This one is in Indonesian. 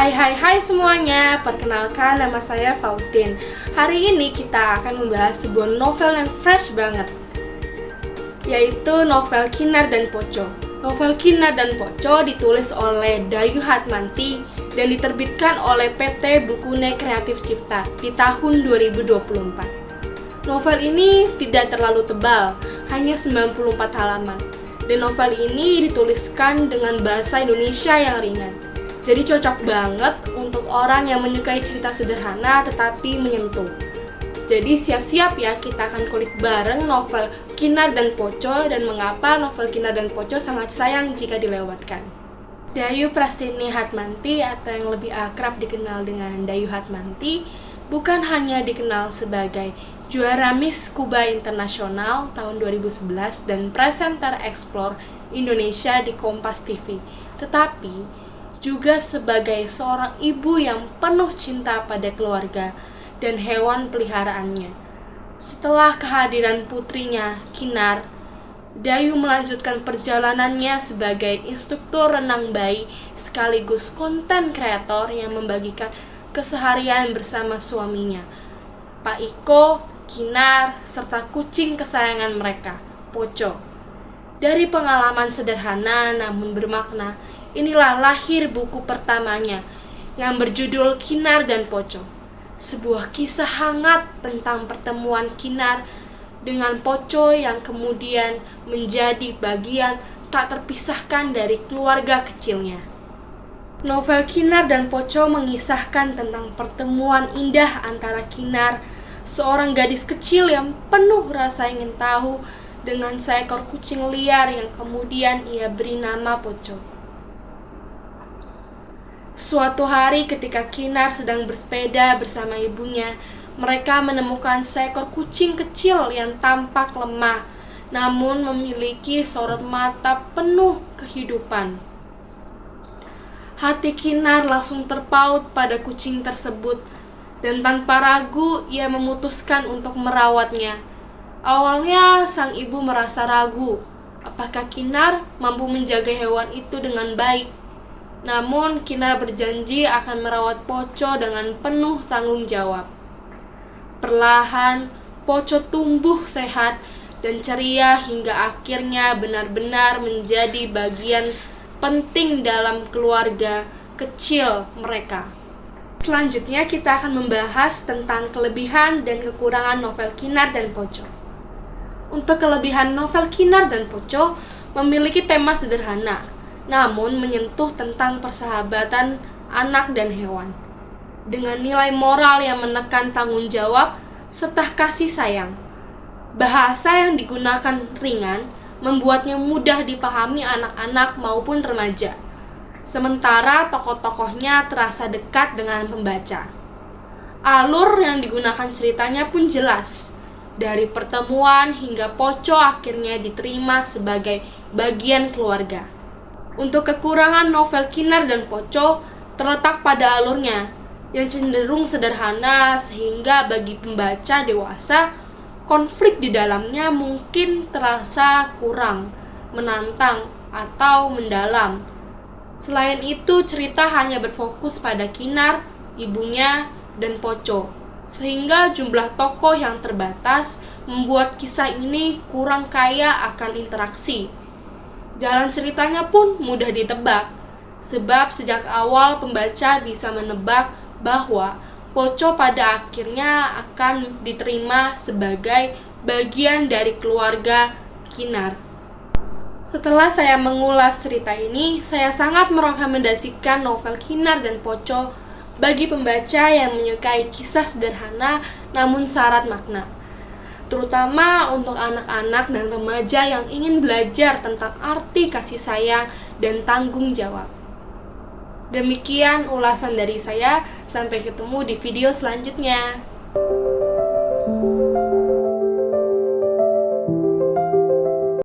Hai semuanya, perkenalkan nama saya Faustin. Hari ini kita akan membahas sebuah novel yang fresh banget, yaitu novel Kinar dan Poco. Novel Kinar dan Poco ditulis oleh Dayu Hatmanti dan diterbitkan oleh PT Bukune Kreatif Cipta di tahun 2024. Novel ini tidak terlalu tebal, hanya 94 halaman. Dan novel ini dituliskan dengan bahasa Indonesia yang ringan. Jadi cocok banget untuk orang yang menyukai cerita sederhana tetapi menyentuh. Jadi siap-siap ya, kita akan kulik bareng novel Kinar dan Poco dan mengapa novel Kinar dan Poco sangat sayang jika dilewatkan. Dayu Prastini Hatmanti atau yang lebih akrab dikenal dengan Dayu Hatmanti bukan hanya dikenal sebagai juara Miss Kuba Internasional tahun 2011 dan presenter Explore Indonesia di Kompas TV, tetapi juga sebagai seorang ibu yang penuh cinta pada keluarga dan hewan peliharaannya. Setelah kehadiran putrinya, Kinar, Dayu melanjutkan perjalanannya sebagai instruktur renang bayi sekaligus konten kreator yang membagikan keseharian bersama suaminya, Pak Iko, Kinar, serta kucing kesayangan mereka, Poco. Dari pengalaman sederhana namun bermakna, inilah lahir buku pertamanya yang berjudul Kinar dan Poco. Sebuah kisah hangat tentang pertemuan Kinar dengan Poco yang kemudian menjadi bagian tak terpisahkan dari keluarga kecilnya. Novel Kinar dan Poco mengisahkan tentang pertemuan indah antara Kinar, seorang gadis kecil yang penuh rasa ingin tahu, dengan seekor kucing liar yang kemudian ia beri nama Poco. Suatu hari ketika Kinar sedang bersepeda bersama ibunya, mereka menemukan seekor kucing kecil yang tampak lemah, namun memiliki sorot mata penuh kehidupan. Hati Kinar langsung terpaut pada kucing tersebut, dan tanpa ragu ia memutuskan untuk merawatnya. Awalnya sang ibu merasa ragu, apakah Kinar mampu menjaga hewan itu dengan baik. Namun Kinar berjanji akan merawat Poco dengan penuh tanggung jawab. Perlahan, Poco tumbuh sehat dan ceria hingga akhirnya benar-benar menjadi bagian penting dalam keluarga kecil mereka. Selanjutnya kita akan membahas tentang kelebihan dan kekurangan novel Kinar dan Poco. Untuk kelebihan novel Kinar dan Poco memiliki tema sederhana, namun menyentuh tentang persahabatan anak dan hewan, dengan nilai moral yang menekan tanggung jawab serta kasih sayang. Bahasa yang digunakan ringan, membuatnya mudah dipahami anak-anak maupun remaja, sementara tokoh-tokohnya terasa dekat dengan pembaca. Alur yang digunakan ceritanya pun jelas, dari pertemuan hingga Poco akhirnya diterima sebagai bagian keluarga. Untuk kekurangan novel Kinar dan Poco terletak pada alurnya yang cenderung sederhana, sehingga bagi pembaca dewasa konflik di dalamnya mungkin terasa kurang menantang atau mendalam. Selain itu, cerita hanya berfokus pada Kinar, ibunya, dan Poco, sehingga jumlah tokoh yang terbatas membuat kisah ini kurang kaya akan interaksi. Jalan ceritanya pun mudah ditebak, sebab sejak awal pembaca bisa menebak bahwa Poco pada akhirnya akan diterima sebagai bagian dari keluarga Kinar. Setelah saya mengulas cerita ini, saya sangat merekomendasikan novel Kinar dan Poco bagi pembaca yang menyukai kisah sederhana namun syarat makna, terutama untuk anak-anak dan remaja yang ingin belajar tentang arti kasih sayang dan tanggung jawab. Demikian ulasan dari saya, sampai ketemu di video selanjutnya.